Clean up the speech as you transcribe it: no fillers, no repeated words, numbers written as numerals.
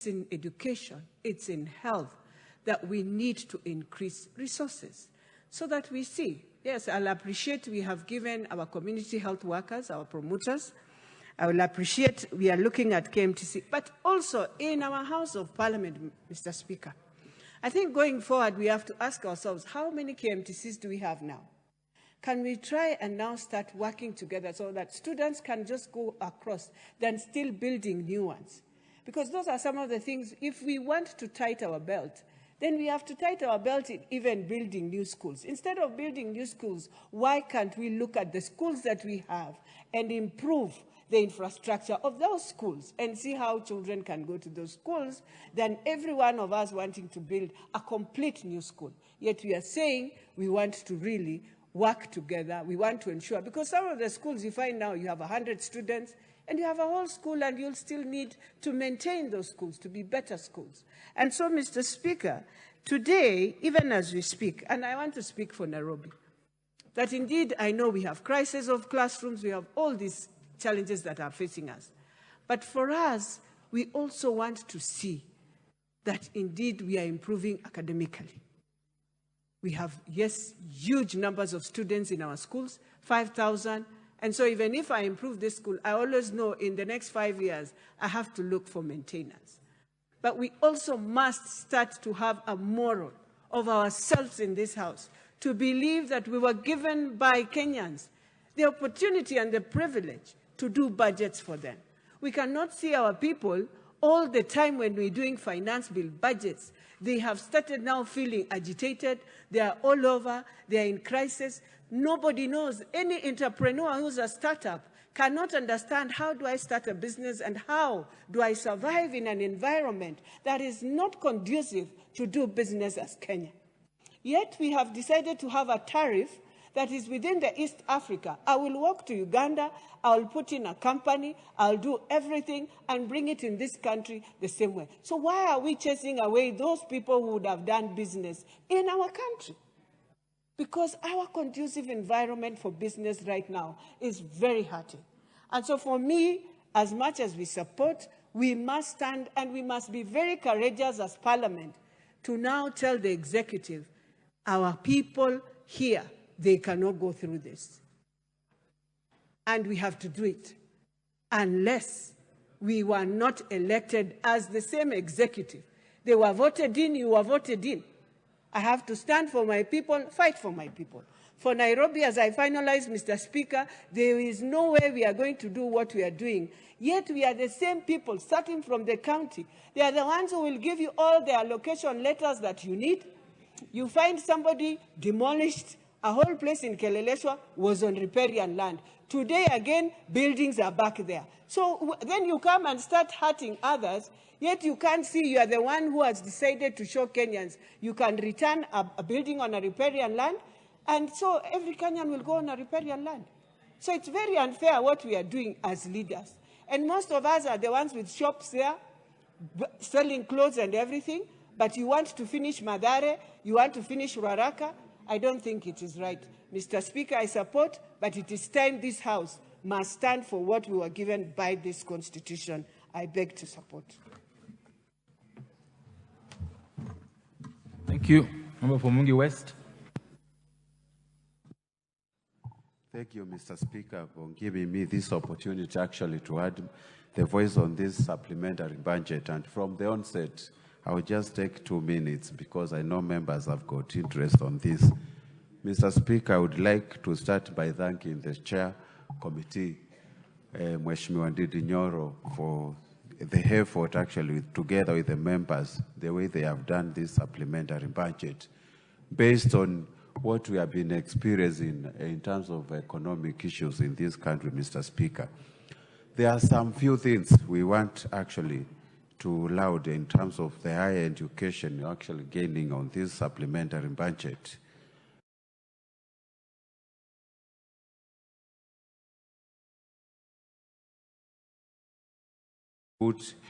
in education, it's in health, that we need to increase resources so that we see. Yes, I'll appreciate we have given our community health workers, our promoters. I will appreciate we are looking at KMTC, but also in our House of Parliament, Mr. Speaker. I think going forward, we have to ask ourselves, how many KMTCs do we have now? Can we try and now start working together so that students can just go across than still building new ones? Because those are some of the things, if we want to tighten our belt, then we have to tighten our belt in even building new schools. Instead of building new schools, why can't we look at the schools that we have and improve the infrastructure of those schools and see how children can go to those schools than every one of us wanting to build a complete new school? Yet we are saying we want to really work together. We want to ensure, because some of the schools you find now, you have 100 students, and you have a whole school, and you'll still need to maintain those schools to be better schools. And so, Mr. Speaker, today, even as we speak, and I want to speak for Nairobi, that indeed I know we have crisis of classrooms, we have all these challenges that are facing us. But for us, we also want to see that indeed we are improving academically. We have, yes, huge numbers of students in our schools, 5,000. And so even if I improve this school, I always know in the next 5 years, I have to look for maintenance. But we also must start to have a moral of ourselves in this house to believe that we were given by Kenyans the opportunity and the privilege to do budgets for them. We cannot see our people all the time when we're doing finance bill budgets. They have started now feeling agitated. They are all over. They are in crisis. Nobody knows. Any entrepreneur who's a startup cannot understand, how do I start a business and how do I survive in an environment that is not conducive to do business as Kenya. Yet we have decided to have a tariff that is within the East Africa. I will walk to Uganda, I'll put in a company, I'll do everything and bring it in this country the same way. So why are we chasing away those people who would have done business in our country? Because our conducive environment for business right now is very hurting. And so for me, as much as we support, we must stand and we must be very courageous as Parliament to now tell the executive, our people here, they cannot go through this. And we have to do it unless we were not elected as the same executive. They were voted in, you were voted in. I have to stand for my people, fight for my people. For Nairobi, as I finalize, Mr. Speaker, there is no way we are going to do what we are doing. Yet we are the same people, starting from the county. They are the ones who will give you all the allocation letters that you need. You find somebody demolished, a whole place in Keleleshwa was on riparian land. Today, again, buildings are back there. So then you come and start hurting others, yet you can't see you are the one who has decided to show Kenyans you can return a building on a riparian land, and so every Kenyan will go on a riparian land. So it's very unfair what we are doing as leaders. And most of us are the ones with shops there, selling clothes and everything, but you want to finish Madare, you want to finish Ruaraka. I don't think it is right. Mr. Speaker, I support, but it is time this House must stand for what we were given by this Constitution. I beg to support. Thank you. Member for Mungi West. Thank you, Mr. Speaker, for giving me this opportunity actually to add the voice on this supplementary budget. And from the onset, I will just take 2 minutes because I know members have got interest on this. Mr. Speaker, I would like to start by thanking the Chair Committee, Mheshimiwa Ndindi Nyoro, for the effort actually together with the members, the way they have done this supplementary budget based on what we have been experiencing in terms of economic issues in this country, Mr. Speaker. There are some few things we want actually to laud in terms of the higher education actually gaining on this supplementary budget.